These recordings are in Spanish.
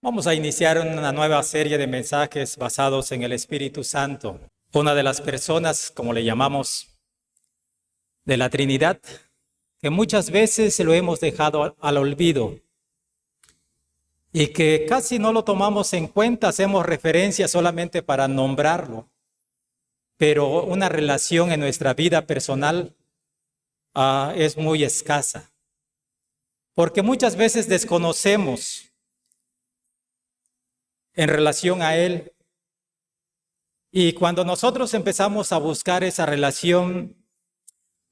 Vamos a iniciar una nueva serie de mensajes basados en el Espíritu Santo, una de las personas, como le llamamos, de la Trinidad, que muchas veces lo hemos dejado al olvido y que casi no lo tomamos en cuenta, hacemos referencia solamente para nombrarlo, pero una relación en nuestra vida personal es muy escasa, porque muchas veces desconocemos en relación a Él. Y cuando nosotros empezamos a buscar esa relación,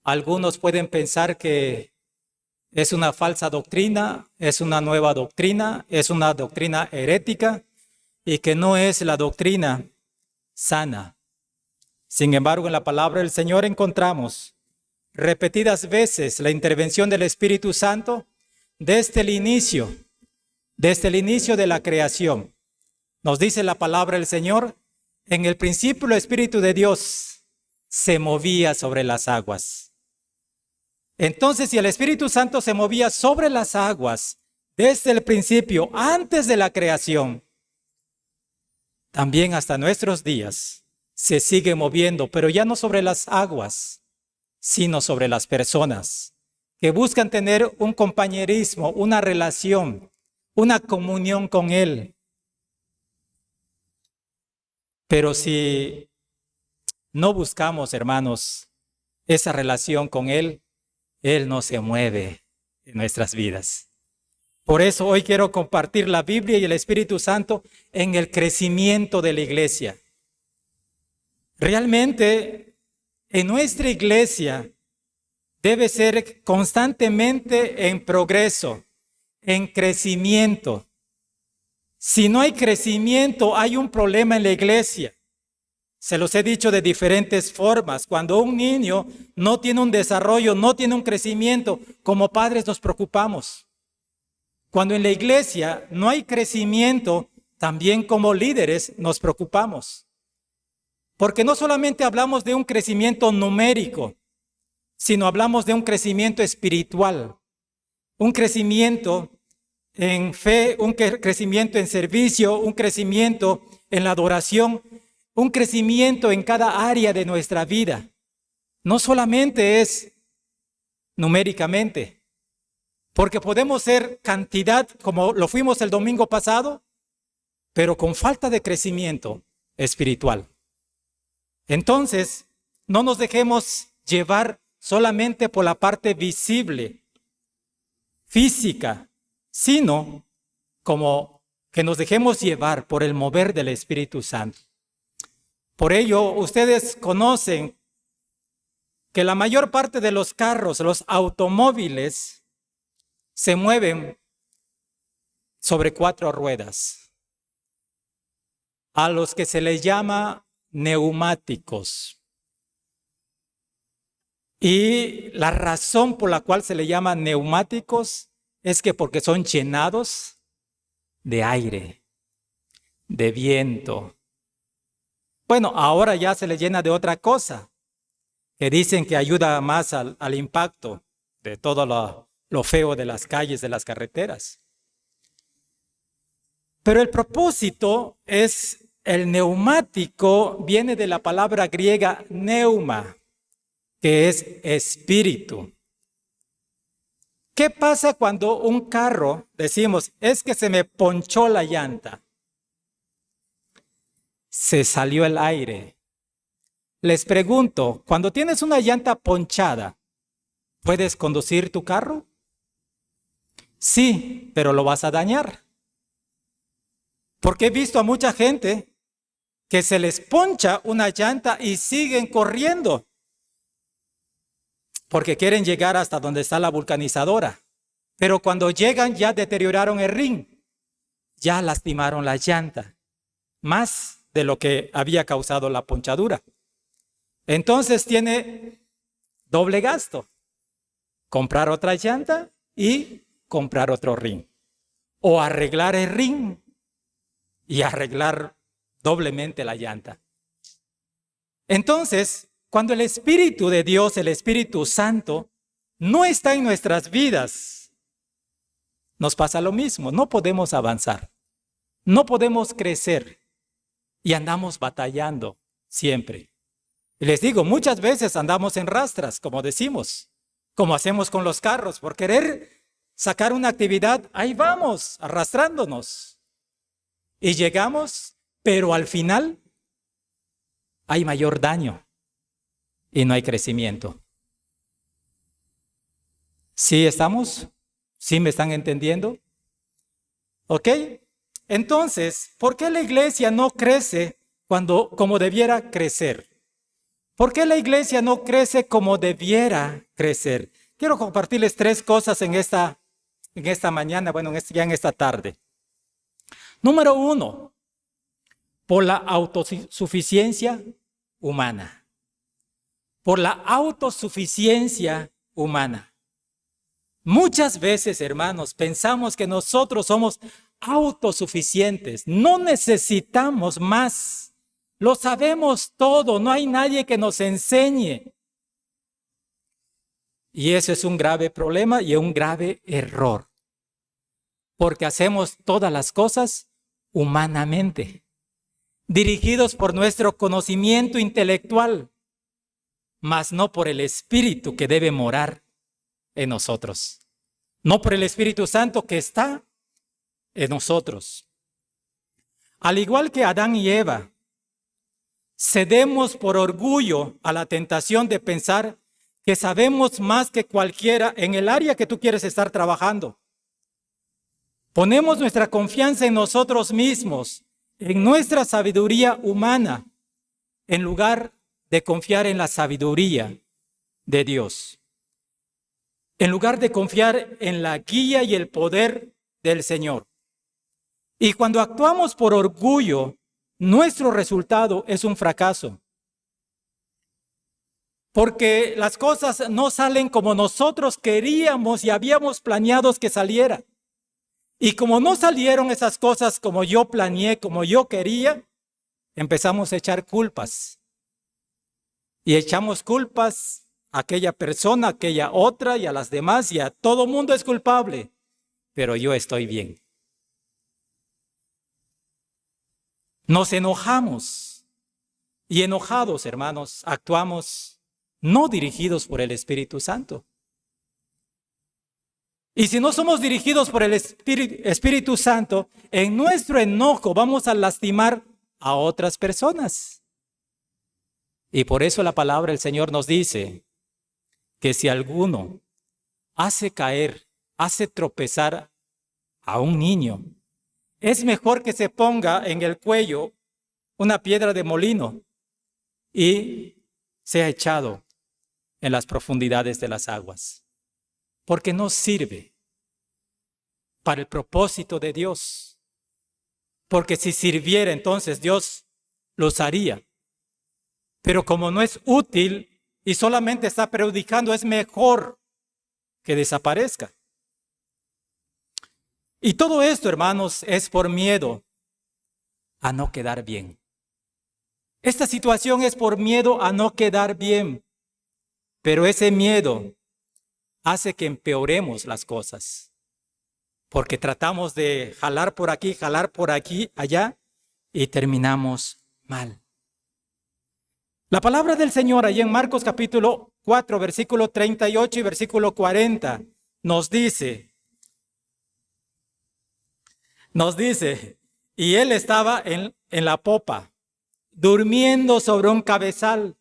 algunos pueden pensar que es una falsa doctrina, es una nueva doctrina, es una doctrina herética y que no es la doctrina sana. Sin embargo, en la palabra del Señor encontramos repetidas veces la intervención del Espíritu Santo desde el inicio de la creación. Nos dice la palabra del Señor, en el principio el Espíritu de Dios se movía sobre las aguas. Entonces, si el Espíritu Santo se movía sobre las aguas desde el principio, antes de la creación, también hasta nuestros días se sigue moviendo, pero ya no sobre las aguas, sino sobre las personas que buscan tener un compañerismo, una relación, una comunión con Él. Pero si no buscamos, hermanos, esa relación con Él, Él no se mueve en nuestras vidas. Por eso hoy quiero compartir la Biblia y el Espíritu Santo en el crecimiento de la iglesia. Realmente, en nuestra iglesia debe ser constantemente en progreso, en crecimiento. Si no hay crecimiento, hay un problema en la iglesia. Se los he dicho de diferentes formas. Cuando un niño no tiene un desarrollo, no tiene un crecimiento, como padres nos preocupamos. Cuando en la iglesia no hay crecimiento, también como líderes nos preocupamos. Porque no solamente hablamos de un crecimiento numérico, sino hablamos de un crecimiento espiritual, un crecimiento en fe, un crecimiento en servicio, un crecimiento en la adoración, un crecimiento en cada área de nuestra vida. No solamente es numéricamente, porque podemos ser cantidad como lo fuimos el domingo pasado, pero con falta de crecimiento espiritual. Entonces, no nos dejemos llevar solamente por la parte visible, física, sino como que nos dejemos llevar por el mover del Espíritu Santo. Por ello, ustedes conocen que la mayor parte de los carros, los automóviles, se mueven sobre 4 ruedas, a los que se les llama neumáticos. Y la razón por la cual se le llama neumáticos es que porque son llenados de aire, de viento. Bueno, ahora ya se le llena de otra cosa, que dicen que ayuda más al impacto de todo lo feo de las calles, de las carreteras. Pero el propósito es, el neumático viene de la palabra griega neuma, que es espíritu. ¿Qué pasa cuando un carro, decimos, es que se me ponchó la llanta? Se salió el aire. Les pregunto, cuando tienes una llanta ponchada, ¿puedes conducir tu carro? Sí, pero lo vas a dañar. Porque he visto a mucha gente que se les poncha una llanta y siguen corriendo, porque quieren llegar hasta donde está la vulcanizadora. Pero cuando llegan ya deterioraron el ring, ya lastimaron la llanta, más de lo que había causado la ponchadura. Entonces tiene doble gasto, comprar otra llanta y comprar otro ring, o arreglar el ring y arreglar doblemente la llanta. Entonces, cuando el Espíritu de Dios, el Espíritu Santo, no está en nuestras vidas, nos pasa lo mismo, no podemos avanzar. no podemos crecer y andamos batallando siempre. Y les digo, muchas veces andamos en rastras, como decimos, como hacemos con los carros, por querer sacar una actividad, ahí vamos, arrastrándonos. Y llegamos, pero al final hay mayor daño y no hay crecimiento. ¿Sí estamos? ¿Sí me están entendiendo? ¿Ok? Entonces, ¿por qué la iglesia no crece como debiera crecer? ¿Por qué la iglesia no crece como debiera crecer? Quiero compartirles 3 cosas en esta mañana, bueno, ya en esta tarde. Número 1, por la autosuficiencia humana. Por la autosuficiencia humana. Muchas veces, hermanos, pensamos que nosotros somos autosuficientes, no necesitamos más. Lo sabemos todo, no hay nadie que nos enseñe. Y ese es un grave problema y un grave error. Porque hacemos todas las cosas humanamente, dirigidos por nuestro conocimiento intelectual, mas no por el Espíritu que debe morar en nosotros. No por el Espíritu Santo que está en nosotros. Al igual que Adán y Eva, cedemos por orgullo a la tentación de pensar que sabemos más que cualquiera en el área que tú quieres estar trabajando. Ponemos nuestra confianza en nosotros mismos, en nuestra sabiduría humana, en lugar de confiar en la sabiduría de Dios. En lugar de confiar en la guía y el poder del Señor. Y cuando actuamos por orgullo, nuestro resultado es un fracaso. Porque las cosas no salen como nosotros queríamos y habíamos planeado que saliera. Y como no salieron esas cosas como yo planeé, como yo quería, empezamos a echar culpas. Y echamos culpas a aquella persona, a aquella otra y a las demás, y a todo mundo es culpable. Pero yo estoy bien. Nos enojamos. Y enojados, hermanos, actuamos no dirigidos por el Espíritu Santo. Y si no somos dirigidos por el Espíritu Santo, en nuestro enojo vamos a lastimar a otras personas. Y por eso la palabra del Señor nos dice que si alguno hace caer, hace tropezar a un niño, es mejor que se ponga en el cuello una piedra de molino y sea echado en las profundidades de las aguas. Porque no sirve para el propósito de Dios. Porque si sirviera, entonces Dios lo usaría. Pero como no es útil y solamente está perjudicando, es mejor que desaparezca. Y todo esto, hermanos, es por miedo a no quedar bien. Esta situación es por miedo a no quedar bien. Pero ese miedo hace que empeoremos las cosas. Porque tratamos de jalar por aquí, allá, y terminamos mal. La palabra del Señor, allí en Marcos capítulo 4, versículo 38 y versículo 40, nos dice, y él estaba en la popa, durmiendo sobre un cabezal,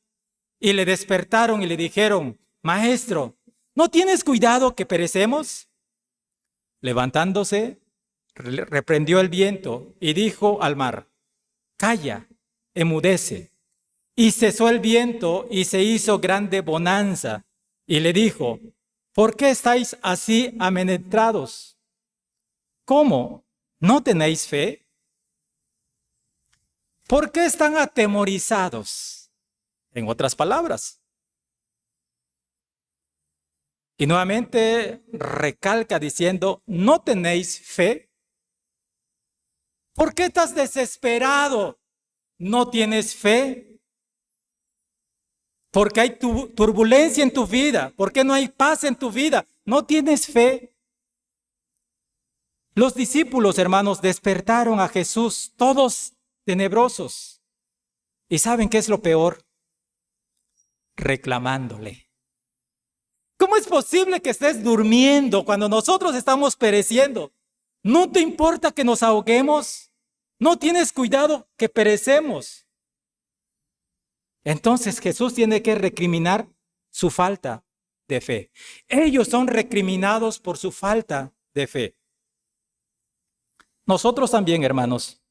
y le despertaron y le dijeron, Maestro, ¿no tienes cuidado que perecemos? Levantándose, reprendió el viento y dijo al mar, calla, enmudece. Y cesó el viento y se hizo grande bonanza. Y le dijo, ¿por qué estáis así amedrentados? ¿Cómo? ¿No tenéis fe? ¿Por qué están atemorizados? En otras palabras. Y nuevamente recalca diciendo, ¿no tenéis fe? ¿Por qué estás desesperado? ¿No tienes fe? ¿Por qué hay turbulencia en tu vida? ¿Por qué no hay paz en tu vida? ¿No tienes fe? Los discípulos, hermanos, despertaron a Jesús, todos tenebrosos. ¿Y saben qué es lo peor? Reclamándole. ¿Cómo es posible que estés durmiendo cuando nosotros estamos pereciendo? ¿No te importa que nos ahoguemos? ¿No tienes cuidado que perecemos? Entonces Jesús tiene que recriminar su falta de fe. Ellos son recriminados por su falta de fe. Nosotros también, hermanos,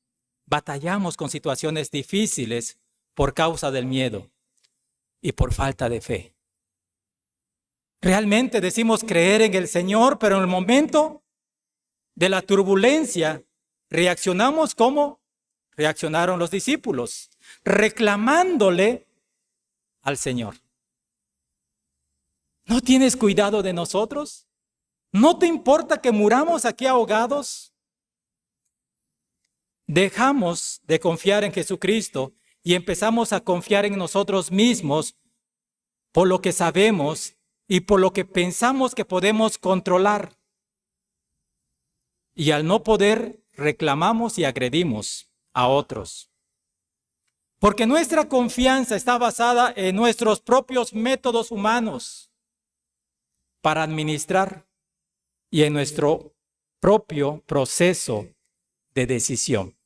batallamos con situaciones difíciles por causa del miedo y por falta de fe. Realmente decimos creer en el Señor, pero en el momento de la turbulencia reaccionamos como reaccionaron los discípulos, reclamándole al Señor. ¿No tienes cuidado de nosotros? ¿No te importa que muramos aquí ahogados? Dejamos de confiar en Jesucristo y empezamos a confiar en nosotros mismos por lo que sabemos y por lo que pensamos que podemos controlar. Y al no poder, reclamamos y agredimos a otros. Porque nuestra confianza está basada en nuestros propios métodos humanos para administrar y en nuestro propio proceso de decisión.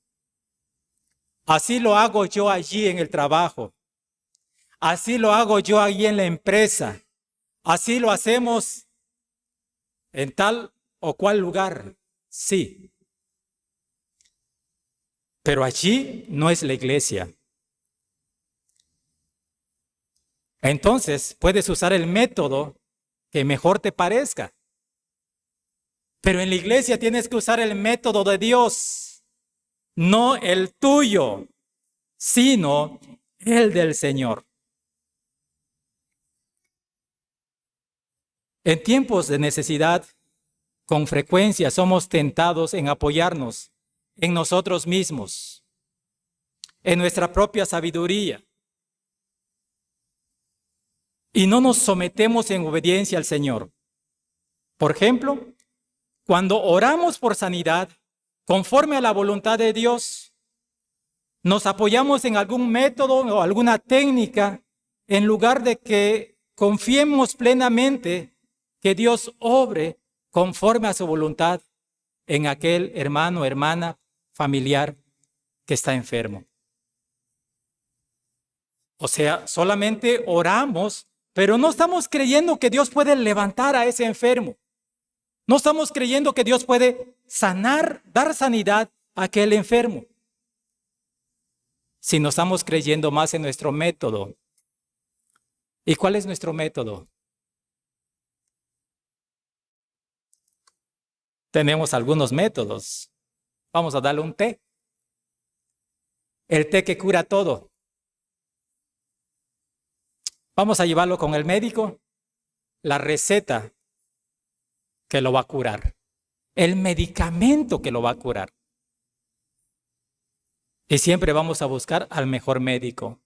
Así lo hago yo allí en el trabajo. Así lo hago yo allí en la empresa. Así lo hacemos en tal o cual lugar. Sí. Pero allí no es la iglesia. Entonces puedes usar el método que mejor te parezca. Pero en la iglesia tienes que usar el método de Dios. No el tuyo, sino el del Señor. En tiempos de necesidad, con frecuencia somos tentados en apoyarnos en nosotros mismos, en nuestra propia sabiduría, y no nos sometemos en obediencia al Señor. Por ejemplo, cuando oramos por sanidad, conforme a la voluntad de Dios, nos apoyamos en algún método o alguna técnica en lugar de que confiemos plenamente que Dios obre conforme a su voluntad en aquel hermano, hermana, familiar que está enfermo. O sea, solamente oramos, pero no estamos creyendo que Dios puede levantar a ese enfermo. No estamos creyendo que Dios puede sanar, dar sanidad a aquel enfermo. Si no estamos creyendo más en nuestro método. ¿Y cuál es nuestro método? Tenemos algunos métodos. Vamos a darle un té. El té que cura todo. Vamos a llevarlo con el médico. La receta que lo va a curar. El medicamento que lo va a curar. Y siempre vamos a buscar al mejor médico.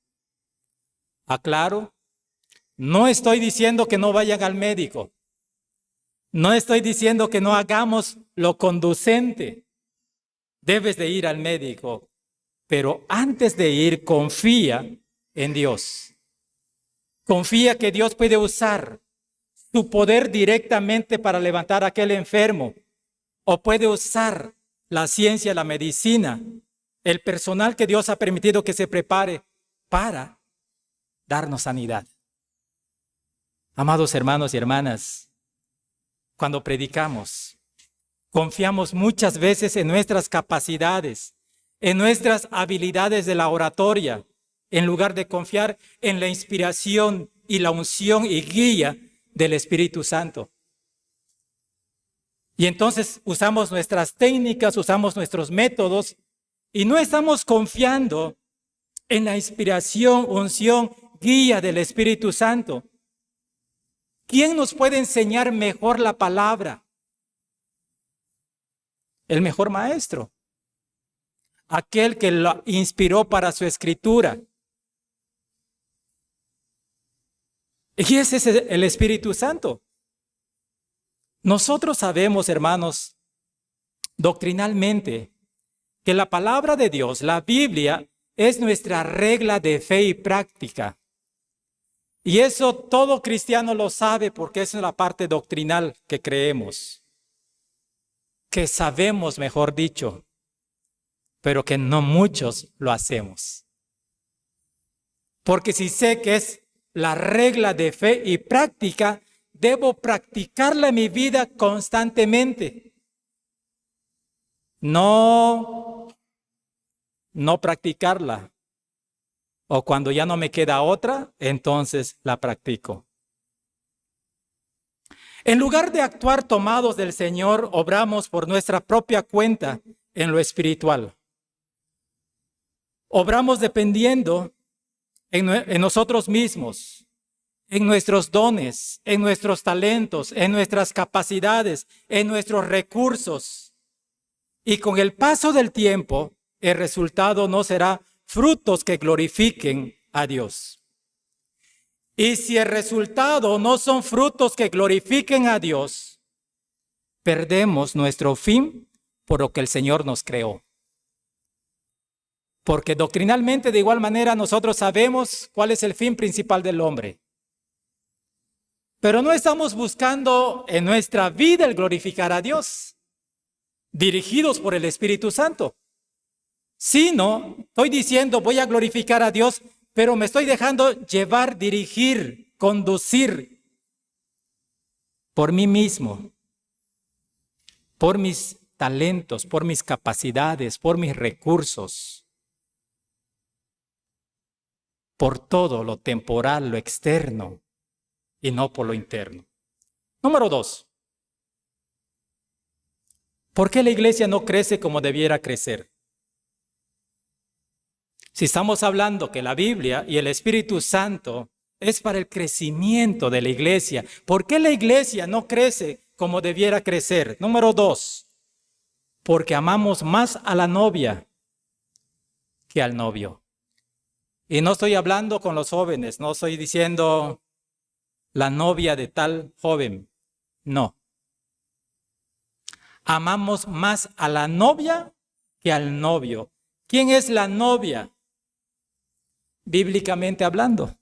Aclaro, no estoy diciendo que no vayan al médico. No estoy diciendo que no hagamos lo conducente. Debes de ir al médico, pero antes de ir, confía en Dios. Confía que Dios puede usar su poder directamente para levantar a aquel enfermo, o puede usar la ciencia, la medicina, el personal que Dios ha permitido que se prepare para darnos sanidad. Amados hermanos y hermanas, cuando predicamos, confiamos muchas veces en nuestras capacidades, en nuestras habilidades de la oratoria, en lugar de confiar en la inspiración y la unción y guía del Espíritu Santo. Y entonces usamos nuestras técnicas, usamos nuestros métodos y no estamos confiando en la inspiración, unción, guía del Espíritu Santo. ¿Quién nos puede enseñar mejor la palabra? El mejor maestro. Aquel que lo inspiró para su escritura. Y ese es el Espíritu Santo. Nosotros sabemos, hermanos, doctrinalmente que la palabra de Dios, la Biblia, es nuestra regla de fe y práctica. Y eso todo cristiano lo sabe porque es la parte doctrinal que creemos, que sabemos, mejor dicho, pero que no muchos lo hacemos. Porque si sé que es la regla de fe y práctica, debo practicarla en mi vida constantemente. No practicarla. O cuando ya no me queda otra, entonces la practico. En lugar de actuar tomados del Señor, obramos por nuestra propia cuenta en lo espiritual. Obramos dependiendo en nosotros mismos, en nuestros dones, en nuestros talentos, en nuestras capacidades, en nuestros recursos. Y con el paso del tiempo, el resultado no será frutos que glorifiquen a Dios. Y si el resultado no son frutos que glorifiquen a Dios, perdemos nuestro fin por lo que el Señor nos creó. Porque doctrinalmente, de igual manera, nosotros sabemos cuál es el fin principal del hombre. Pero no estamos buscando en nuestra vida el glorificar a Dios, dirigidos por el Espíritu Santo. Sino, estoy diciendo, voy a glorificar a Dios, pero me estoy dejando llevar, dirigir, conducir por mí mismo, por mis talentos, por mis capacidades, por mis recursos, por todo lo temporal, lo externo, y no por lo interno. Número 2. ¿Por qué la iglesia no crece como debiera crecer? Si estamos hablando que la Biblia y el Espíritu Santo es para el crecimiento de la iglesia, ¿por qué la iglesia no crece como debiera crecer? Número 2, porque amamos más a la novia que al novio. Y no estoy hablando con los jóvenes, no estoy diciendo la novia de tal joven, no. Amamos más a la novia que al novio. ¿Quién es la novia? Bíblicamente hablando,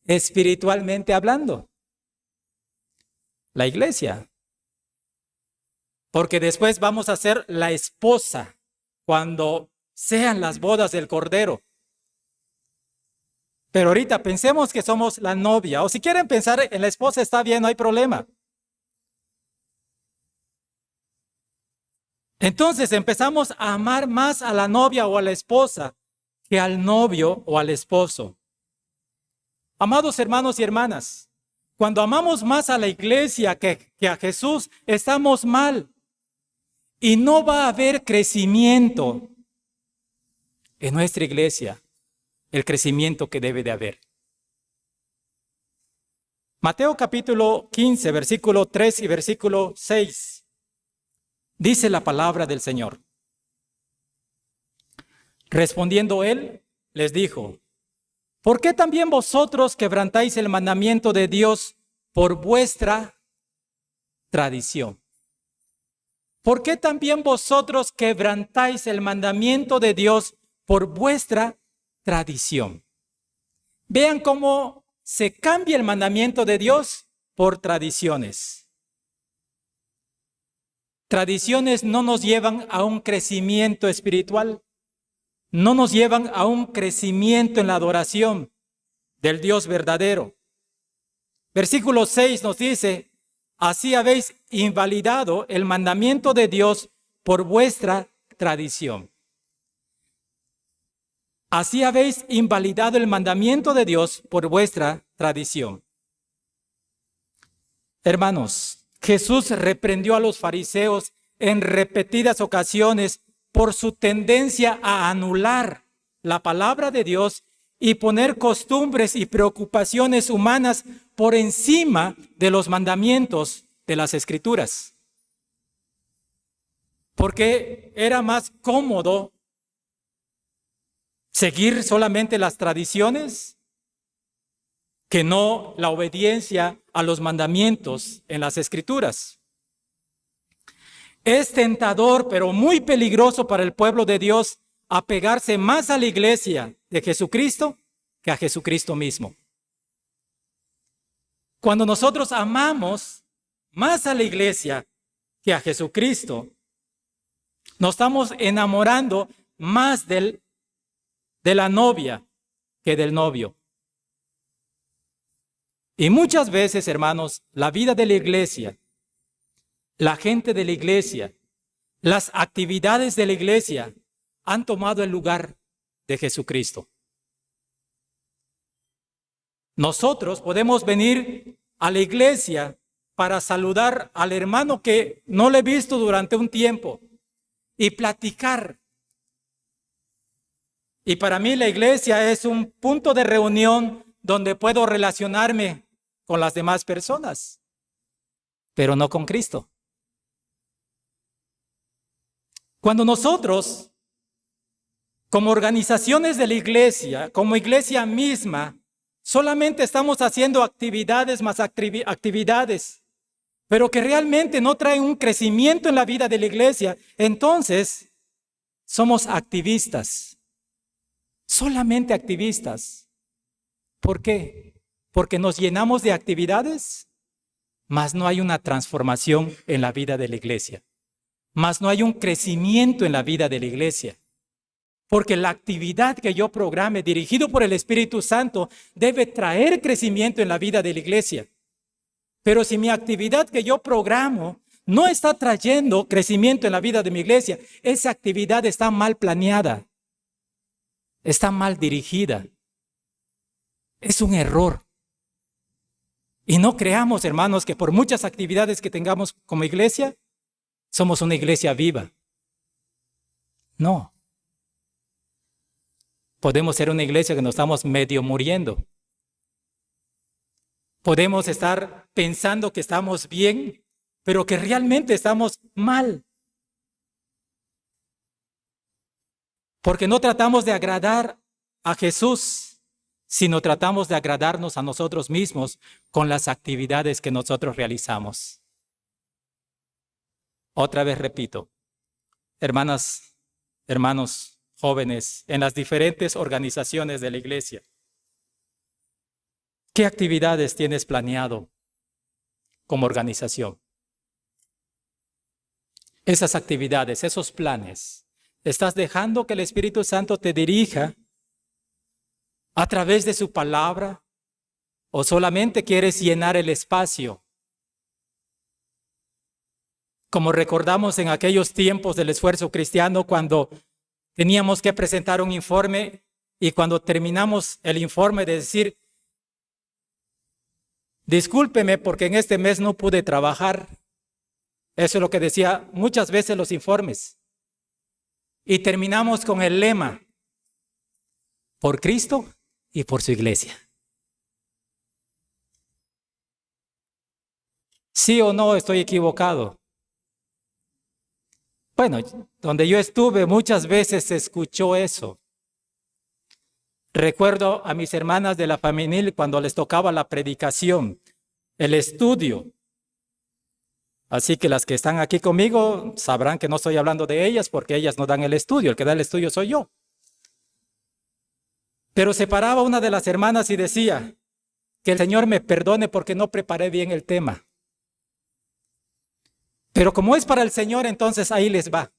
espiritualmente hablando, la iglesia. Porque después vamos a ser la esposa cuando sean las bodas del Cordero. Pero ahorita pensemos que somos la novia, o si quieren pensar en la esposa está bien, no hay problema. Entonces empezamos a amar más a la novia o a la esposa que al novio o al esposo. Amados hermanos y hermanas, cuando amamos más a la iglesia que a Jesús, estamos mal. Y no va a haber crecimiento en nuestra iglesia, el crecimiento que debe de haber. Mateo capítulo 15, versículo 3 y versículo 6. Dice la palabra del Señor. Respondiendo él, les dijo: ¿por qué también vosotros quebrantáis el mandamiento de Dios por vuestra tradición? ¿Por qué también vosotros quebrantáis el mandamiento de Dios por vuestra tradición? Vean cómo se cambia el mandamiento de Dios por tradiciones. Tradiciones no nos llevan a un crecimiento espiritual. No nos llevan a un crecimiento en la adoración del Dios verdadero. Versículo 6 nos dice: así habéis invalidado el mandamiento de Dios por vuestra tradición. Así habéis invalidado el mandamiento de Dios por vuestra tradición. Hermanos, Jesús reprendió a los fariseos en repetidas ocasiones por su tendencia a anular la palabra de Dios y poner costumbres y preocupaciones humanas por encima de los mandamientos de las Escrituras. Porque era más cómodo seguir solamente las tradiciones que no la obediencia a los mandamientos en las Escrituras. Es tentador, pero muy peligroso para el pueblo de Dios apegarse más a la iglesia de Jesucristo que a Jesucristo mismo. Cuando nosotros amamos más a la iglesia que a Jesucristo, nos estamos enamorando más de la novia que del novio. Y muchas veces, hermanos, la vida de la iglesia, la gente de la iglesia, las actividades de la iglesia han tomado el lugar de Jesucristo. Nosotros podemos venir a la iglesia para saludar al hermano que no le he visto durante un tiempo y platicar. Y para mí la iglesia es un punto de reunión donde puedo relacionarme con las demás personas, pero no con Cristo. Cuando nosotros, como organizaciones de la iglesia, como iglesia misma, solamente estamos haciendo actividades más actividades, pero que realmente no traen un crecimiento en la vida de la iglesia, entonces somos activistas, solamente activistas. ¿Por qué? Porque nos llenamos de actividades, mas no hay una transformación en la vida de la iglesia, mas no hay un crecimiento en la vida de la iglesia. Porque la actividad que yo programe, dirigido por el Espíritu Santo, debe traer crecimiento en la vida de la iglesia. Pero si mi actividad que yo programo no está trayendo crecimiento en la vida de mi iglesia, esa actividad está mal planeada, está mal dirigida. Es un error. Y no creamos, hermanos, que por muchas actividades que tengamos como iglesia, somos una iglesia viva. No. Podemos ser una iglesia que nos estamos medio muriendo. Podemos estar pensando que estamos bien, pero que realmente estamos mal. Porque no tratamos de agradar a Jesús, sino tratamos de agradarnos a nosotros mismos con las actividades que nosotros realizamos. Otra vez repito, hermanas, hermanos, jóvenes, en las diferentes organizaciones de la iglesia, ¿qué actividades tienes planeado como organización? Esas actividades, esos planes, ¿estás dejando que el Espíritu Santo te dirija a través de su palabra o solamente quieres llenar el espacio? Como recordamos en aquellos tiempos del esfuerzo cristiano, cuando teníamos que presentar un informe y cuando terminamos el informe de decir, discúlpeme porque en este mes no pude trabajar. Eso es lo que decía muchas veces los informes. Y terminamos con el lema, por Cristo y por su iglesia. ¿Sí o no estoy equivocado? Bueno, donde yo estuve muchas veces se escuchó eso. Recuerdo a mis hermanas de la femenil cuando les tocaba la predicación, el estudio. Así que las que están aquí conmigo sabrán que no estoy hablando de ellas porque ellas no dan el estudio, el que da el estudio soy yo. Pero se paraba una de las hermanas y decía, que el Señor me perdone porque no preparé bien el tema. Pero como es para el Señor, entonces ahí les va.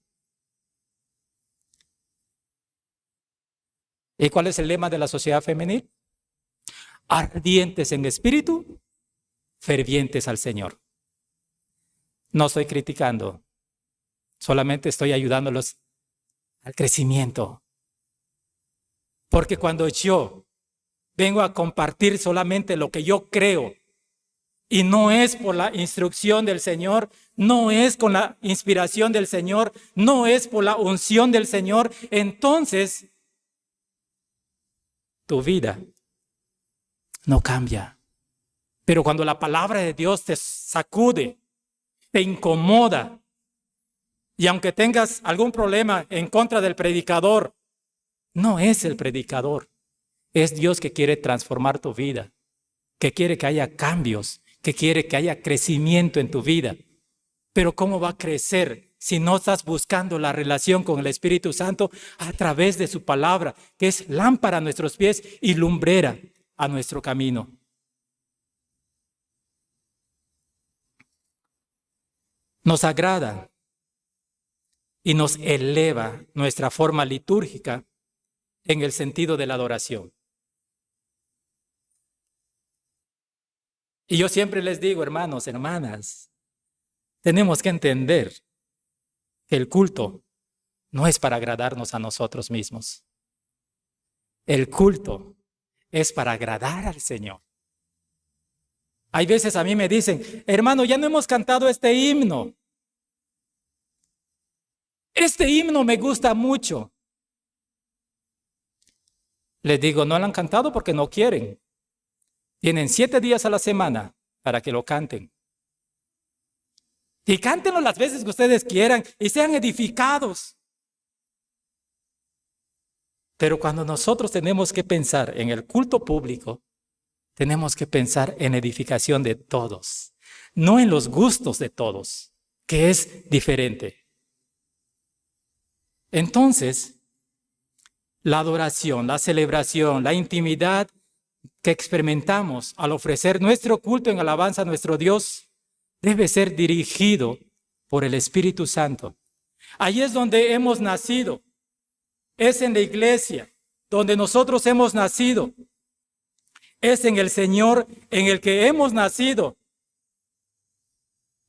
¿Y cuál es el lema de la sociedad femenil? Ardientes en espíritu, fervientes al Señor. No estoy criticando, solamente estoy ayudándolos al crecimiento. Porque cuando yo vengo a compartir solamente lo que yo creo, y no es por la instrucción del Señor, no es con la inspiración del Señor, no es por la unción del Señor, entonces tu vida no cambia. Pero cuando la palabra de Dios te sacude, te incomoda, y aunque tengas algún problema en contra del predicador, no es el predicador, es Dios que quiere transformar tu vida, que quiere que haya cambios, que quiere que haya crecimiento en tu vida. Pero ¿cómo va a crecer si no estás buscando la relación con el Espíritu Santo a través de su palabra, que es lámpara a nuestros pies y lumbrera a nuestro camino. Nos agrada y nos eleva nuestra forma litúrgica en el sentido de la adoración. Y yo siempre les digo, hermanos, hermanas, tenemos que entender que el culto no es para agradarnos a nosotros mismos. El culto es para agradar al Señor. Hay veces a mí me dicen, hermano, ya no hemos cantado este himno. Este himno me gusta mucho. Les digo, no lo han cantado porque no quieren. Tienen 7 días a la semana para que lo canten. Y cántenlo las veces que ustedes quieran y sean edificados. Pero cuando nosotros tenemos que pensar en el culto público, tenemos que pensar en edificación de todos, no en los gustos de todos, que es diferente. Entonces, la adoración, la celebración, la intimidad que experimentamos al ofrecer nuestro culto en alabanza a nuestro Dios debe ser dirigido por el Espíritu Santo. Ahí es donde hemos nacido. Es en la iglesia donde nosotros hemos nacido. Es en el Señor en el que hemos nacido.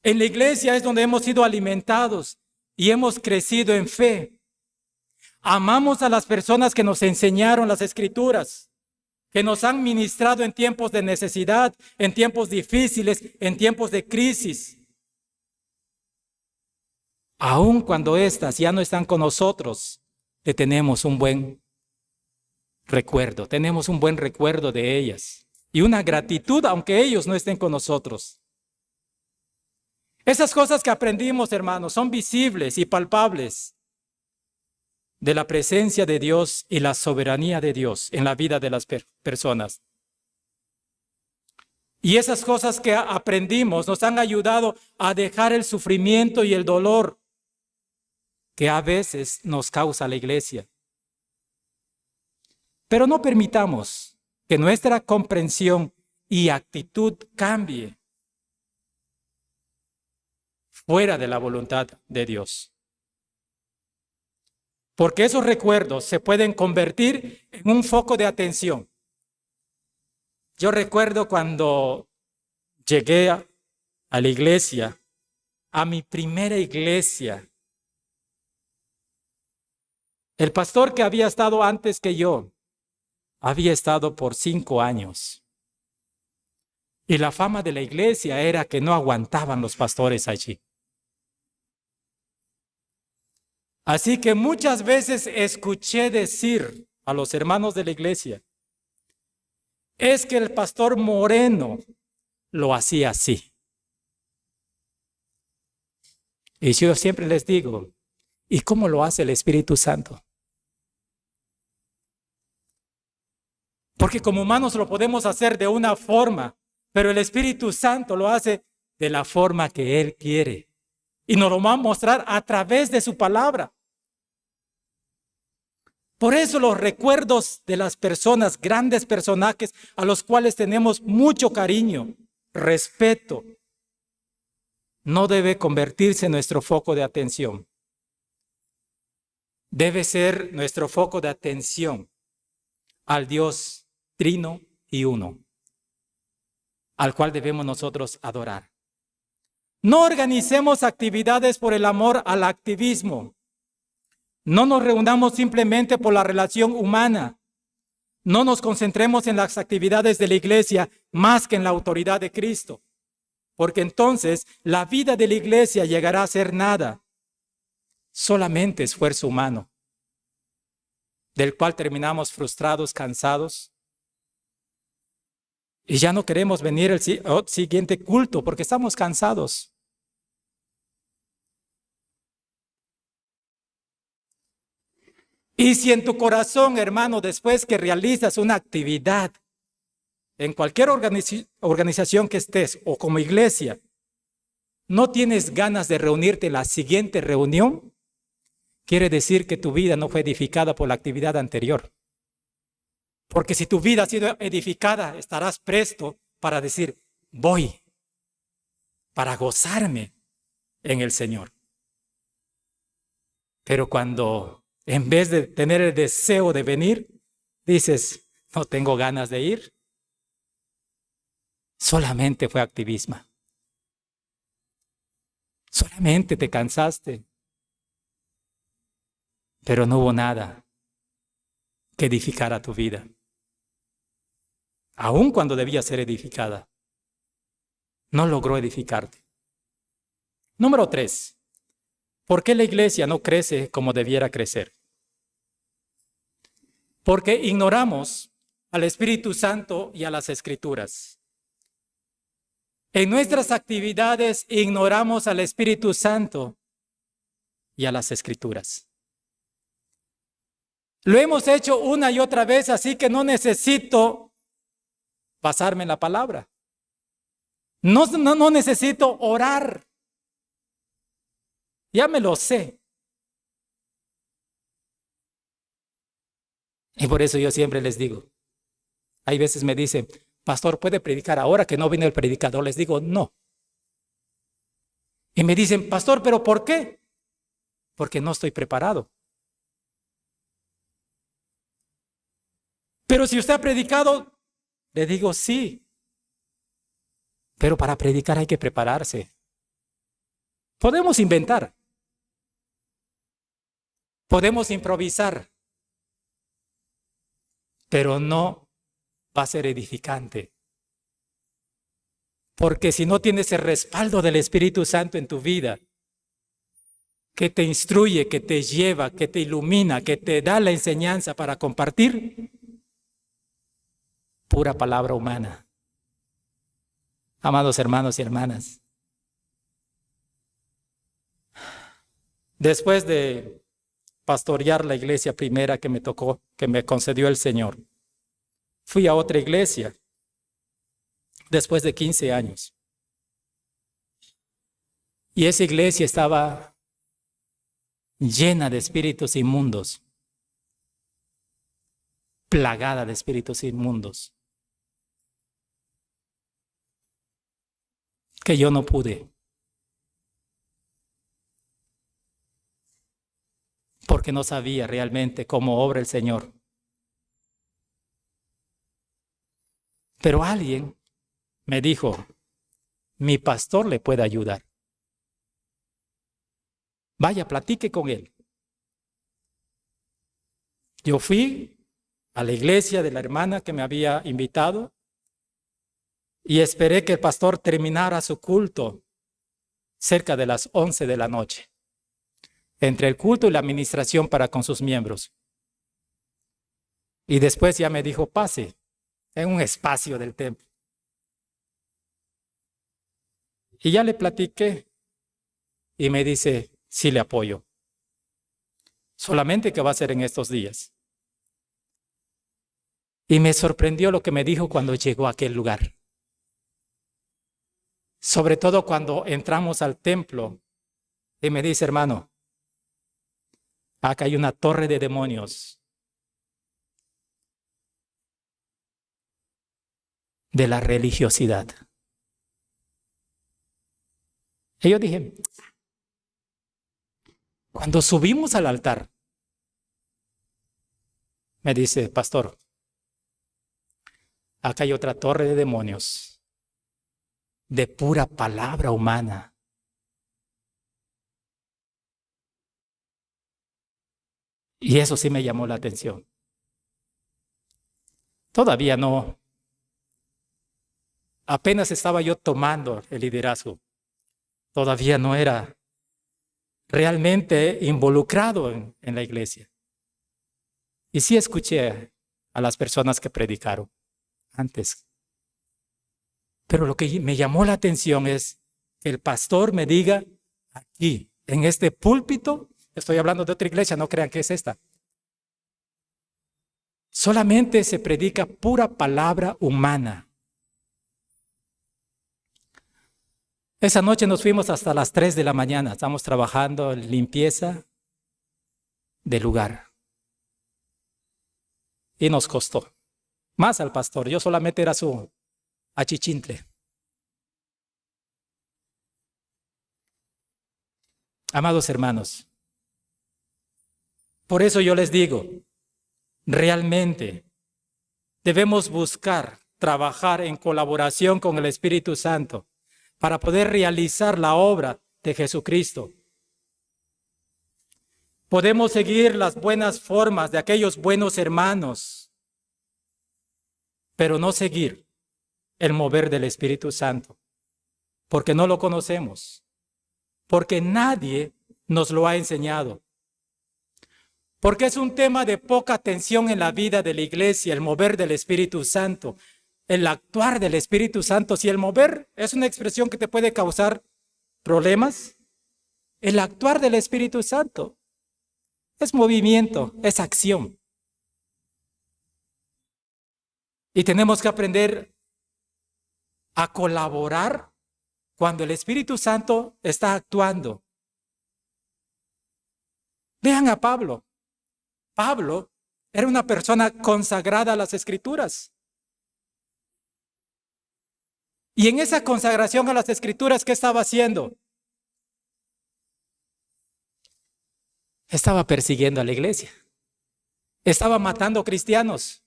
En la iglesia es donde hemos sido alimentados y hemos crecido en fe. Amamos a las personas que nos enseñaron las Escrituras, que nos han ministrado en tiempos de necesidad, en tiempos difíciles, en tiempos de crisis. Aun cuando éstas ya no están con nosotros, le tenemos un buen recuerdo, tenemos un buen recuerdo de ellas y una gratitud aunque ellos no estén con nosotros. Esas cosas que aprendimos, hermanos, son visibles y palpables de la presencia de Dios y la soberanía de Dios en la vida de las personas. Y esas cosas que aprendimos nos han ayudado a dejar el sufrimiento y el dolor que a veces nos causa la iglesia. Pero no permitamos que nuestra comprensión y actitud cambie fuera de la voluntad de Dios. Porque esos recuerdos se pueden convertir en un foco de atención. Yo recuerdo cuando llegué a la iglesia, a mi primera iglesia, el pastor que había estado antes que yo, había estado por 5 años. Y la fama de la iglesia era que no aguantaban los pastores allí. Así que muchas veces escuché decir a los hermanos de la iglesia, es que el pastor Moreno lo hacía así. Y yo siempre les digo, ¿y cómo lo hace el Espíritu Santo? Porque como humanos lo podemos hacer de una forma, pero el Espíritu Santo lo hace de la forma que Él quiere. Y nos lo va a mostrar a través de su palabra. Por eso los recuerdos de las personas, grandes personajes a los cuales tenemos mucho cariño, respeto, no debe convertirse en nuestro foco de atención. Debe ser nuestro foco de atención al Dios trino y uno, al cual debemos nosotros adorar. No organicemos actividades por el amor al activismo. No nos reunamos simplemente por la relación humana. No nos concentremos en las actividades de la iglesia más que en la autoridad de Cristo, porque entonces la vida de la iglesia llegará a ser nada, solamente esfuerzo humano, del cual terminamos frustrados, cansados, y ya no queremos venir al siguiente culto porque estamos cansados. Y si en tu corazón, hermano, después que realizas una actividad, en cualquier organización que estés o como iglesia, no tienes ganas de reunirte en la siguiente reunión, quiere decir que tu vida no fue edificada por la actividad anterior. Porque si tu vida ha sido edificada, estarás presto para decir, voy, para gozarme en el Señor. Pero cuando en vez de tener el deseo de venir, dices, no tengo ganas de ir, solamente fue activismo. Solamente te cansaste, pero no hubo nada que edificara tu vida. Aun cuando debía ser edificada, no logró edificarte. Número 3. ¿Por qué la iglesia no crece como debiera crecer? Porque ignoramos al Espíritu Santo y a las Escrituras. En nuestras actividades ignoramos al Espíritu Santo y a las Escrituras. Lo hemos hecho una y otra vez, así que no necesito basarme en la palabra. No necesito orar. Ya me lo sé. Y por eso yo siempre les digo, hay veces me dicen, pastor, ¿puede predicar ahora que no viene el predicador? Les digo, no. Y me dicen, pastor, ¿pero por qué? Porque no estoy preparado. Pero si usted ha predicado, le digo, sí. Pero para predicar hay que prepararse. Podemos inventar. Podemos improvisar. Pero no va a ser edificante. Porque si no tienes el respaldo del Espíritu Santo en tu vida, que te instruye, que te lleva, que te ilumina, que te da la enseñanza para compartir, pura palabra humana. Amados hermanos y hermanas, después de pastorear la iglesia primera que me tocó, que me concedió el Señor, fui a otra iglesia después de 15 años. Y esa iglesia estaba llena de espíritus inmundos, plagada de espíritus inmundos, que yo no pude. Porque no sabía realmente cómo obra el Señor. Pero alguien me dijo, mi pastor le puede ayudar. Vaya, platique con él. Yo fui a la iglesia de la hermana que me había invitado y esperé que el pastor terminara su culto cerca de las 11 de la noche, entre el culto y la administración para con sus miembros. Y después ya me dijo, pase en un espacio del templo. Y ya le platiqué y me dice, sí le apoyo. Solamente que va a ser en estos días. Y me sorprendió lo que me dijo cuando llegó a aquel lugar. Sobre todo cuando entramos al templo y me dice, hermano, acá hay una torre de demonios de la religiosidad. Y yo dije, cuando subimos al altar, me dice, pastor, acá hay otra torre de demonios de pura palabra humana. Y eso sí me llamó la atención. Todavía no. Apenas estaba yo tomando el liderazgo. Todavía no era realmente involucrado en la iglesia. Y sí escuché a las personas que predicaron antes. Pero lo que me llamó la atención es que el pastor me diga aquí, en este púlpito, estoy hablando de otra iglesia, no crean que es esta. Solamente se predica pura palabra humana. Esa noche nos fuimos hasta las 3 de la mañana. Estamos trabajando en limpieza del lugar. Y nos costó. Más al pastor. Yo solamente era su achichintle. Amados hermanos, por eso yo les digo, realmente debemos buscar trabajar en colaboración con el Espíritu Santo para poder realizar la obra de Jesucristo. Podemos seguir las buenas formas de aquellos buenos hermanos, pero no seguir el mover del Espíritu Santo, porque no lo conocemos, porque nadie nos lo ha enseñado. Porque es un tema de poca atención en la vida de la iglesia, el mover del Espíritu Santo, el actuar del Espíritu Santo. Si el mover es una expresión que te puede causar problemas, el actuar del Espíritu Santo es movimiento, es acción. Y tenemos que aprender a colaborar cuando el Espíritu Santo está actuando. Vean a Pablo. Pablo era una persona consagrada a las Escrituras. Y en esa consagración a las Escrituras, ¿qué estaba haciendo? Estaba persiguiendo a la iglesia. Estaba matando cristianos.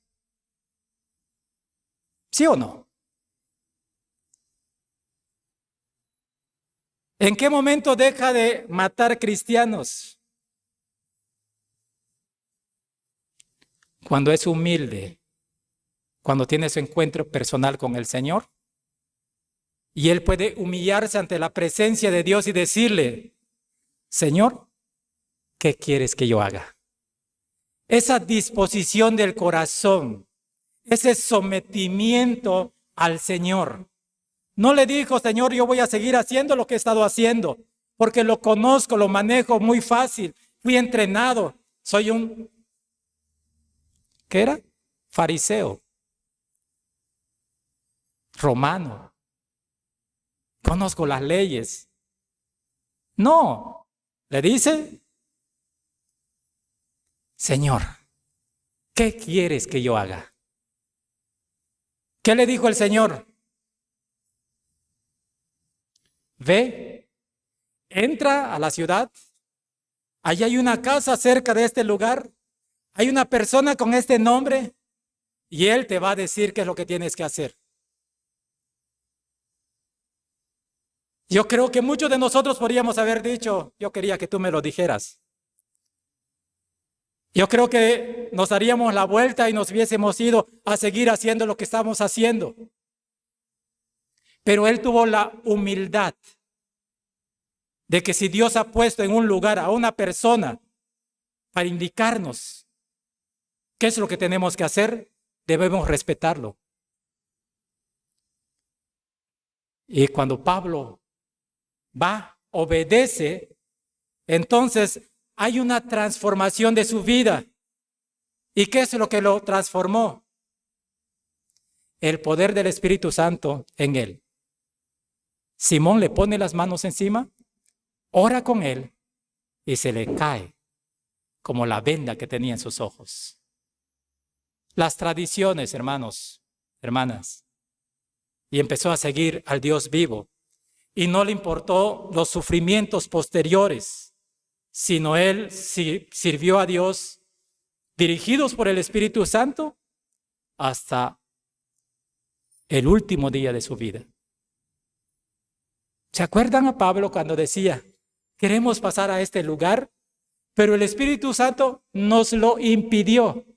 ¿Sí o no? ¿En qué momento deja de matar cristianos? Cuando es humilde, cuando tiene su encuentro personal con el Señor. Y él puede humillarse ante la presencia de Dios y decirle, Señor, ¿qué quieres que yo haga? Esa disposición del corazón, ese sometimiento al Señor. No le dijo, Señor, yo voy a seguir haciendo lo que he estado haciendo, porque lo conozco, lo manejo muy fácil, fui entrenado, soy un, ¿qué era? Fariseo, romano, conozco las leyes. No, le dice, Señor, ¿qué quieres que yo haga? ¿Qué le dijo el Señor? Ve, entra a la ciudad, allí hay una casa cerca de este lugar, hay una persona con este nombre y él te va a decir qué es lo que tienes que hacer. Yo creo que muchos de nosotros podríamos haber dicho, yo quería que tú me lo dijeras. Yo creo que nos daríamos la vuelta y nos hubiésemos ido a seguir haciendo lo que estamos haciendo. Pero él tuvo la humildad de que si Dios ha puesto en un lugar a una persona para indicarnos qué es lo que tenemos que hacer, debemos respetarlo. Y cuando Pablo va, obedece, entonces hay una transformación de su vida. ¿Y qué es lo que lo transformó? El poder del Espíritu Santo en él. Simón le pone las manos encima, ora con él y se le cae como la venda que tenía en sus ojos. Las tradiciones, hermanos, hermanas. Y empezó a seguir al Dios vivo. Y no le importó los sufrimientos posteriores, sino él sirvió a Dios dirigidos por el Espíritu Santo hasta el último día de su vida. ¿Se acuerdan a Pablo cuando decía, queremos pasar a este lugar, pero el Espíritu Santo nos lo impidió?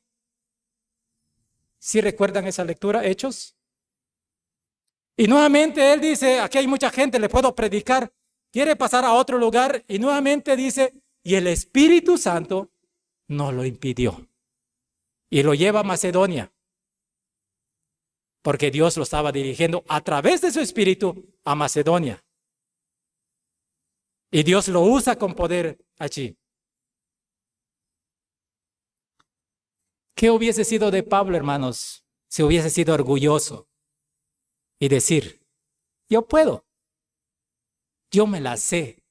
¿Sí recuerdan esa lectura, Hechos? Y nuevamente él dice, aquí hay mucha gente, le puedo predicar, quiere pasar a otro lugar, y nuevamente dice, y el Espíritu Santo nos lo impidió. Y lo lleva a Macedonia, porque Dios lo estaba dirigiendo a través de su Espíritu a Macedonia. Y Dios lo usa con poder allí. ¿Qué hubiese sido de Pablo, hermanos, si hubiese sido orgulloso y decir, yo puedo? Yo me la sé.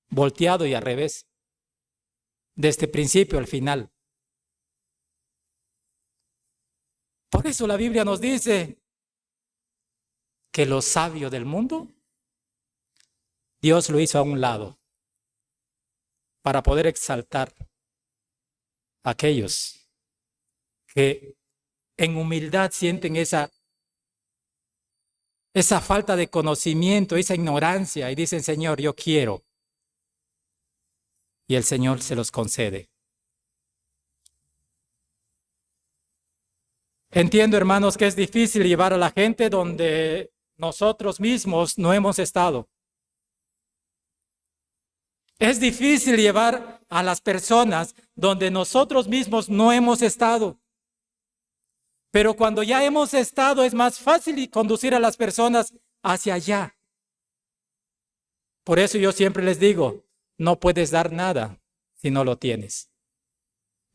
Volteado y al revés. Desde el principio al final. Por eso la Biblia nos dice que lo sabio del mundo, Dios lo hizo a un lado para poder exaltar a aquellos que en humildad sienten esa falta de conocimiento, esa ignorancia y dicen, Señor, yo quiero. Y el Señor se los concede. Entiendo, hermanos, que es difícil llevar a la gente donde nosotros mismos no hemos estado. Es difícil llevar a las personas donde nosotros mismos no hemos estado. Pero cuando ya hemos estado es más fácil conducir a las personas hacia allá. Por eso yo siempre les digo, no puedes dar nada si no lo tienes.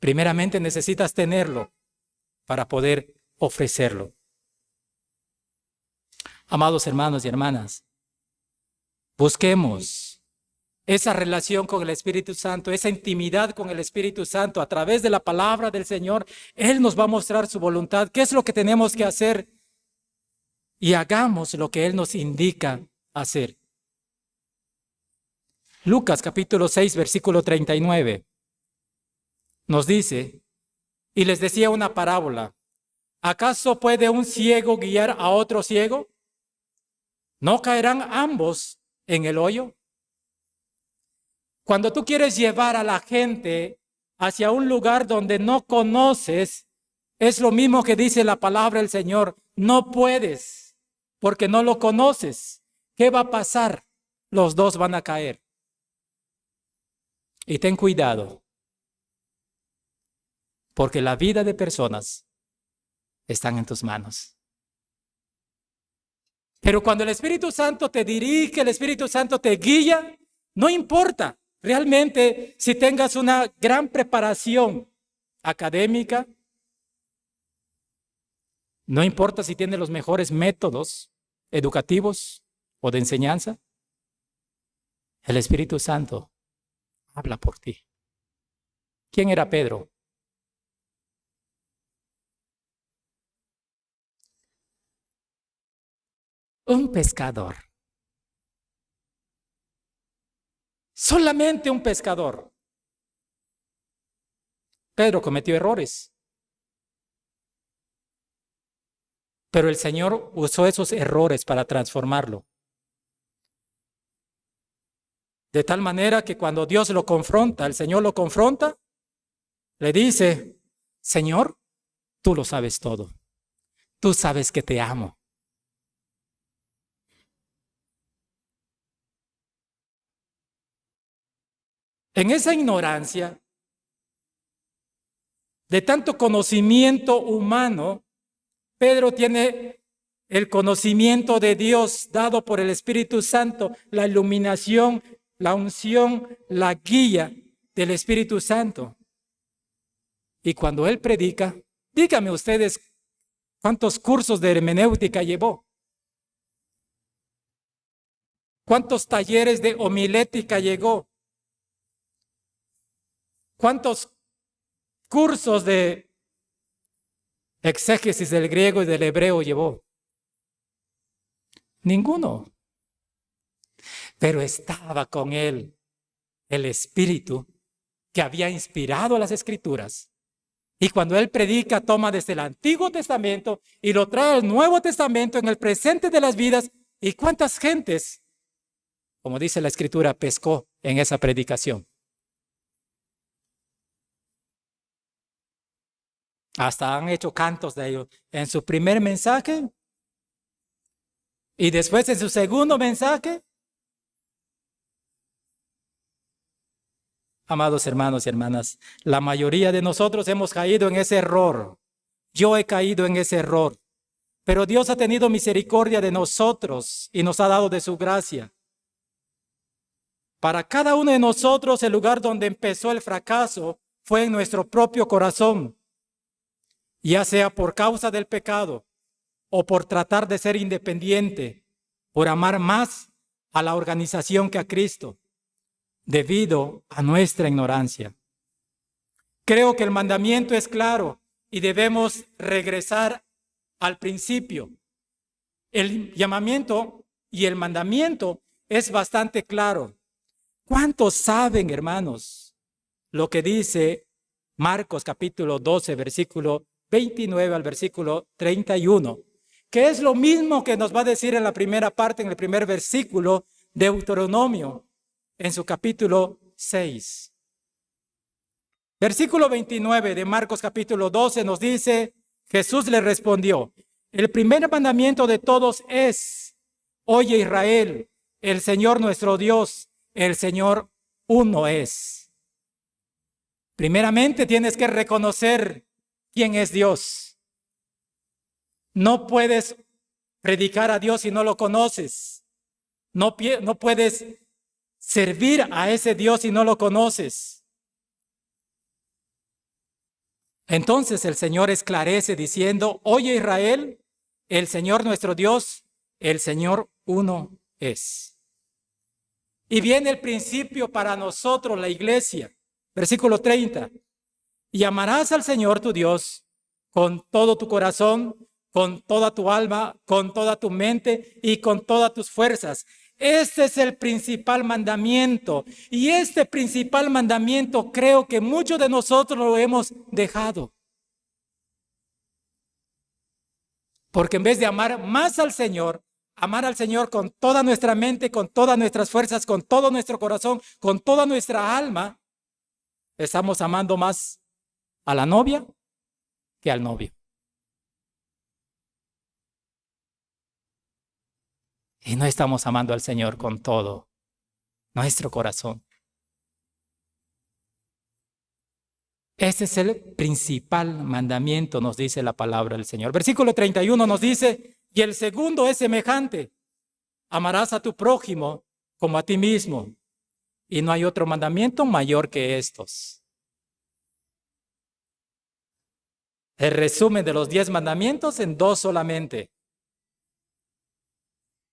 Primeramente necesitas tenerlo para poder ofrecerlo. Amados hermanos y hermanas, busquemos esa relación con el Espíritu Santo, esa intimidad con el Espíritu Santo a través de la palabra del Señor. Él nos va a mostrar su voluntad, qué es lo que tenemos que hacer y hagamos lo que Él nos indica hacer. Lucas capítulo 6, versículo 39 nos dice, y les decía una parábola, ¿acaso puede un ciego guiar a otro ciego? ¿No caerán ambos en el hoyo? Cuando tú quieres llevar a la gente hacia un lugar donde no conoces, es lo mismo que dice la palabra del Señor. No puedes, porque no lo conoces. ¿Qué va a pasar? Los dos van a caer. Y ten cuidado, porque la vida de personas están en tus manos. Pero cuando el Espíritu Santo te dirige, el Espíritu Santo te guía, no importa. Realmente, si tengas una gran preparación académica, no importa si tienes los mejores métodos educativos o de enseñanza, el Espíritu Santo habla por ti. ¿Quién era Pedro? Un pescador. Solamente un pescador. Pedro cometió errores. Pero el Señor usó esos errores para transformarlo. De tal manera que cuando Dios lo confronta, el Señor lo confronta, le dice, Señor, tú lo sabes todo. Tú sabes que te amo. En esa ignorancia, de tanto conocimiento humano, Pedro tiene el conocimiento de Dios dado por el Espíritu Santo, la iluminación, la unción, la guía del Espíritu Santo. Y cuando él predica, díganme ustedes cuántos cursos de hermenéutica llevó, cuántos talleres de homilética llegó, cuántos cursos de exégesis del griego y del hebreo llevó. Ninguno. Pero estaba con él el Espíritu que había inspirado las Escrituras. Y cuando él predica, toma desde el Antiguo Testamento y lo trae al Nuevo Testamento en el presente de las vidas. ¿Y cuántas gentes, como dice la Escritura, pescó en esa predicación? Hasta han hecho cantos de ellos en su primer mensaje y después en su segundo mensaje. Amados hermanos y hermanas, la mayoría de nosotros hemos caído en ese error. Yo he caído en ese error. Pero Dios ha tenido misericordia de nosotros y nos ha dado de su gracia. Para cada uno de nosotros, el lugar donde empezó el fracaso fue en nuestro propio corazón. Ya sea por causa del pecado o por tratar de ser independiente por amar más a la organización que a Cristo, debido a nuestra ignorancia. Creo que el mandamiento es claro y debemos regresar al principio. El llamamiento y el mandamiento es bastante claro. ¿Cuántos saben, hermanos, lo que dice Marcos capítulo 12, versículo 29 al versículo 31? Que es lo mismo que nos va a decir en la primera parte, en el primer versículo de Deuteronomio, en su capítulo 6. Versículo 29 de Marcos capítulo 12 nos dice, Jesús le respondió, el primer mandamiento de todos es, oye Israel, el Señor nuestro Dios, el Señor uno es. Primeramente tienes que reconocer quién es Dios. No puedes predicar a Dios si no lo conoces. No puedes servir a ese Dios si no lo conoces. Entonces el Señor esclarece diciendo, oye Israel, el Señor nuestro Dios, el Señor uno es. Y viene el principio para nosotros, la iglesia. Versículo 30. Y amarás al Señor tu Dios con todo tu corazón, con toda tu alma, con toda tu mente y con todas tus fuerzas. Este es el principal mandamiento. Y este principal mandamiento creo que muchos de nosotros lo hemos dejado. Porque en vez de amar más al Señor, amar al Señor con toda nuestra mente, con todas nuestras fuerzas, con todo nuestro corazón, con toda nuestra alma, estamos amando más a la novia que al novio. Y no estamos amando al Señor con todo nuestro corazón. Este es el principal mandamiento, nos dice la palabra del Señor. Versículo 31 nos dice, y el segundo es semejante, amarás a tu prójimo como a ti mismo. Y no hay otro mandamiento mayor que estos. El resumen de los 10 mandamientos en 2 solamente.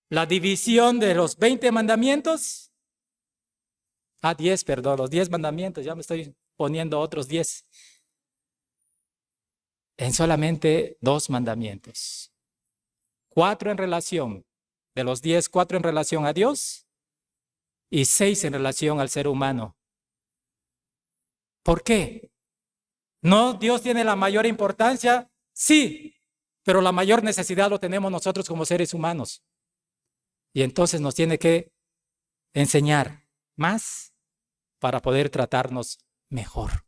La división de los 20 mandamientos. 10, perdón, los 10 mandamientos, ya me estoy poniendo otros 10. En solamente 2 mandamientos. 4 en relación, de los 10, 4 en relación a Dios y 6 en relación al ser humano. ¿Por qué? ¿No Dios tiene la mayor importancia? Sí, pero la mayor necesidad lo tenemos nosotros como seres humanos. Y entonces nos tiene que enseñar más para poder tratarnos mejor.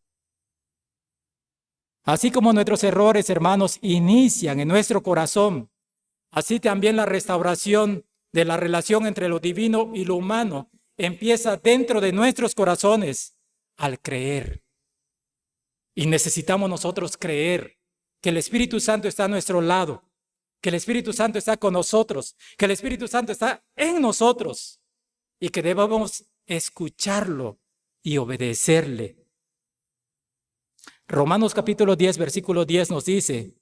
Así como nuestros errores, hermanos, inician en nuestro corazón, así también la restauración de la relación entre lo divino y lo humano empieza dentro de nuestros corazones al creer. Y necesitamos nosotros creer que el Espíritu Santo está a nuestro lado, que el Espíritu Santo está con nosotros, que el Espíritu Santo está en nosotros y que debemos escucharlo y obedecerle. Romanos capítulo 10, versículo 10 nos dice,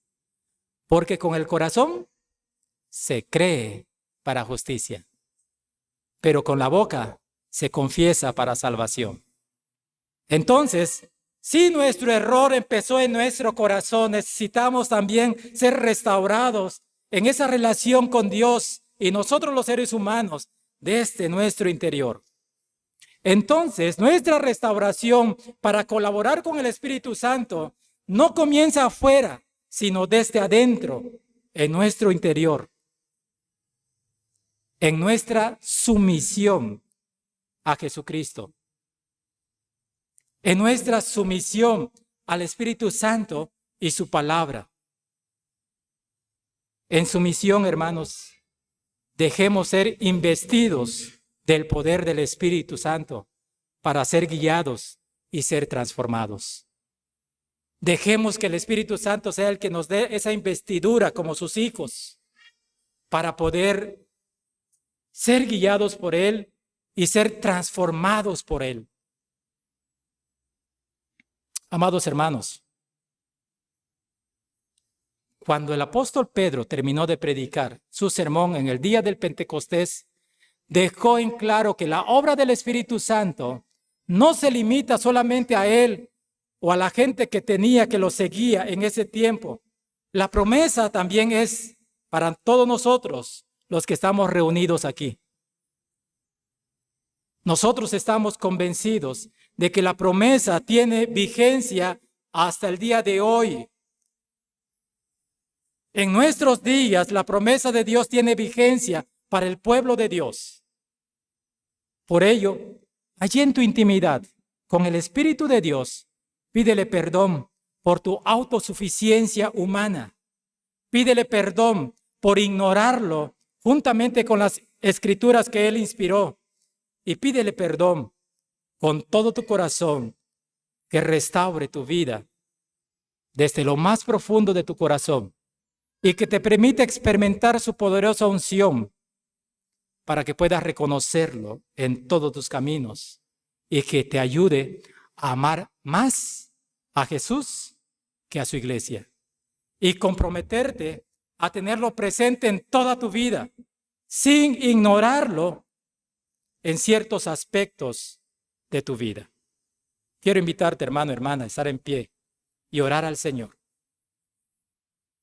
porque con el corazón se cree para justicia, pero con la boca se confiesa para salvación. Entonces, si nuestro error empezó en nuestro corazón, necesitamos también ser restaurados en esa relación con Dios y nosotros los seres humanos desde nuestro interior. Entonces, nuestra restauración para colaborar con el Espíritu Santo no comienza afuera, sino desde adentro, en nuestro interior, en nuestra sumisión a Jesucristo, en nuestra sumisión al Espíritu Santo y su palabra. En sumisión, hermanos, dejemos ser investidos del poder del Espíritu Santo para ser guiados y ser transformados. Dejemos que el Espíritu Santo sea el que nos dé esa investidura como sus hijos para poder ser guiados por Él y ser transformados por Él. Amados hermanos, Cuando el apóstol Pedro terminó de predicar su sermón en el día del Pentecostés, dejó en claro que la obra del Espíritu Santo no se limita solamente a él o a la gente que lo seguía en ese tiempo. La promesa también es para todos nosotros, los que estamos reunidos aquí. Nosotros estamos convencidos de que la promesa tiene vigencia hasta el día de hoy. En nuestros días, la promesa de Dios tiene vigencia para el pueblo de Dios. Por ello, allí en tu intimidad, con el Espíritu de Dios, pídele perdón por tu autosuficiencia humana. Pídele perdón por ignorarlo juntamente con las escrituras que Él inspiró. Y pídele perdón con todo tu corazón que restaure tu vida desde lo más profundo de tu corazón y que te permita experimentar su poderosa unción para que puedas reconocerlo en todos tus caminos y que te ayude a amar más a Jesús que a su iglesia y comprometerte a tenerlo presente en toda tu vida sin ignorarlo en ciertos aspectos de tu vida. Quiero invitarte, hermano, hermana, a estar en pie y orar al Señor.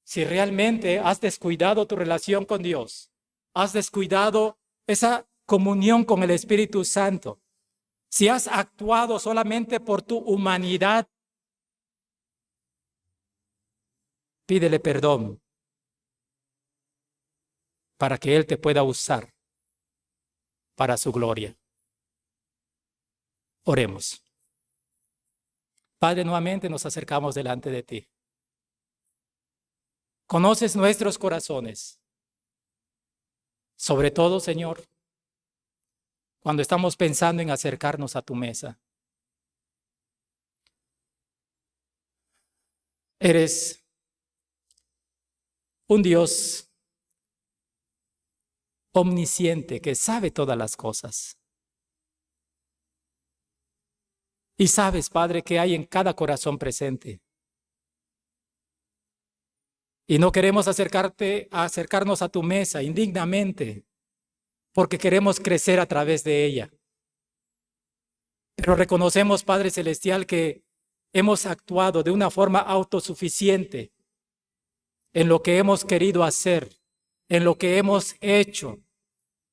Si realmente has descuidado tu relación con Dios, has descuidado esa comunión con el Espíritu Santo, si has actuado solamente por tu humanidad, pídele perdón para que Él te pueda usar para su gloria. Oremos. Padre, nuevamente nos acercamos delante de ti. Conoces nuestros corazones. Sobre todo, Señor, cuando estamos pensando en acercarnos a tu mesa. Eres un Dios omnisciente que sabe todas las cosas. Y sabes, Padre, que hay en cada corazón presente. Y no queremos acercarnos a tu mesa indignamente, porque queremos crecer a través de ella. Pero reconocemos, Padre Celestial, que hemos actuado de una forma autosuficiente en lo que hemos querido hacer, en lo que hemos hecho,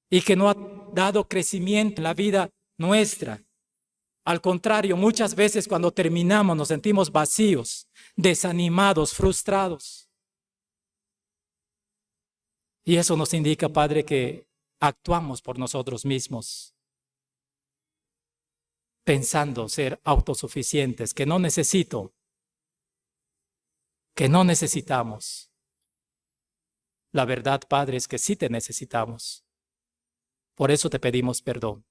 y que no ha dado crecimiento en la vida nuestra. Al contrario, muchas veces cuando terminamos nos sentimos vacíos, desanimados, frustrados. Y eso nos indica, Padre, que actuamos por nosotros mismos, pensando ser autosuficientes, que no necesito, que no necesitamos. La verdad, Padre, es que sí te necesitamos. Por eso te pedimos perdón.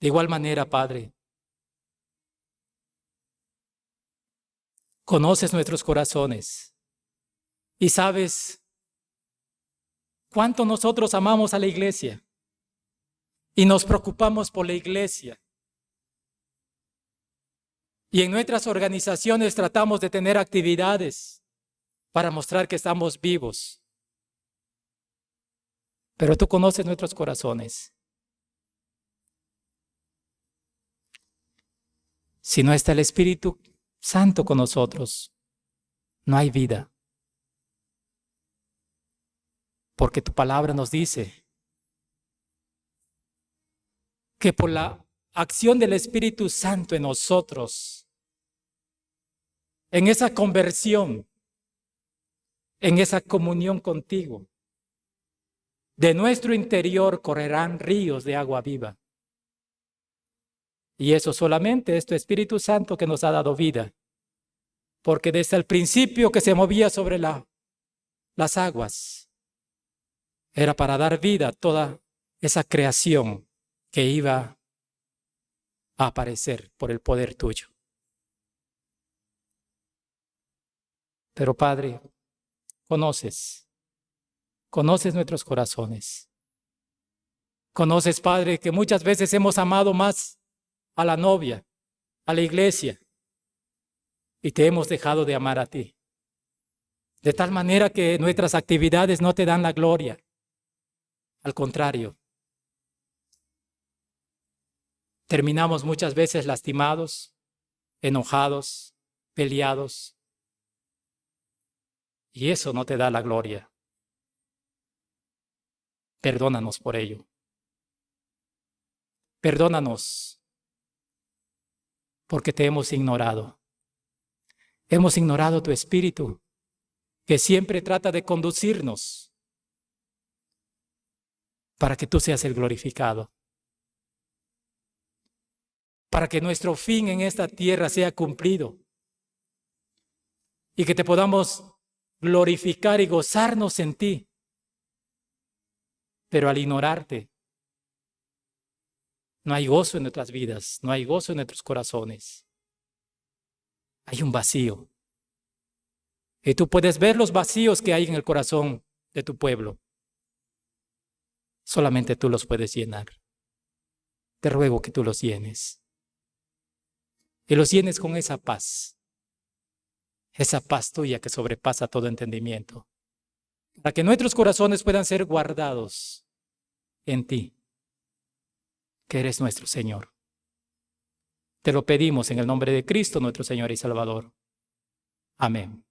De igual manera, Padre, conoces nuestros corazones y sabes cuánto nosotros amamos a la iglesia y nos preocupamos por la iglesia. Y en nuestras organizaciones tratamos de tener actividades para mostrar que estamos vivos. Pero tú conoces nuestros corazones. Si no está el Espíritu Santo con nosotros, no hay vida. Porque tu palabra nos dice que por la acción del Espíritu Santo en nosotros, en esa conversión, en esa comunión contigo, de nuestro interior correrán ríos de agua viva. Y eso solamente es tu Espíritu Santo que nos ha dado vida. Porque desde el principio que se movía sobre las aguas, era para dar vida a toda esa creación que iba a aparecer por el poder tuyo. Pero Padre, conoces nuestros corazones. Conoces, Padre, que muchas veces hemos amado más a la novia, a la iglesia, y te hemos dejado de amar a ti. De tal manera que nuestras actividades no te dan la gloria. Al contrario, terminamos muchas veces lastimados, enojados, peleados. Y eso no te da la gloria. Perdónanos por ello. Perdónanos porque te hemos ignorado. Hemos ignorado tu espíritu, que siempre trata de conducirnos para que tú seas el glorificado. Para que nuestro fin en esta tierra sea cumplido y que te podamos glorificar y gozarnos en ti. Pero al ignorarte, no hay gozo en nuestras vidas, no hay gozo en nuestros corazones. Hay un vacío. Y tú puedes ver los vacíos que hay en el corazón de tu pueblo. Solamente tú los puedes llenar. Te ruego que tú los llenes. Y los llenes con esa paz tuya que sobrepasa todo entendimiento, para que nuestros corazones puedan ser guardados en ti, que eres nuestro Señor. Te lo pedimos en el nombre de Cristo, nuestro Señor y Salvador. Amén.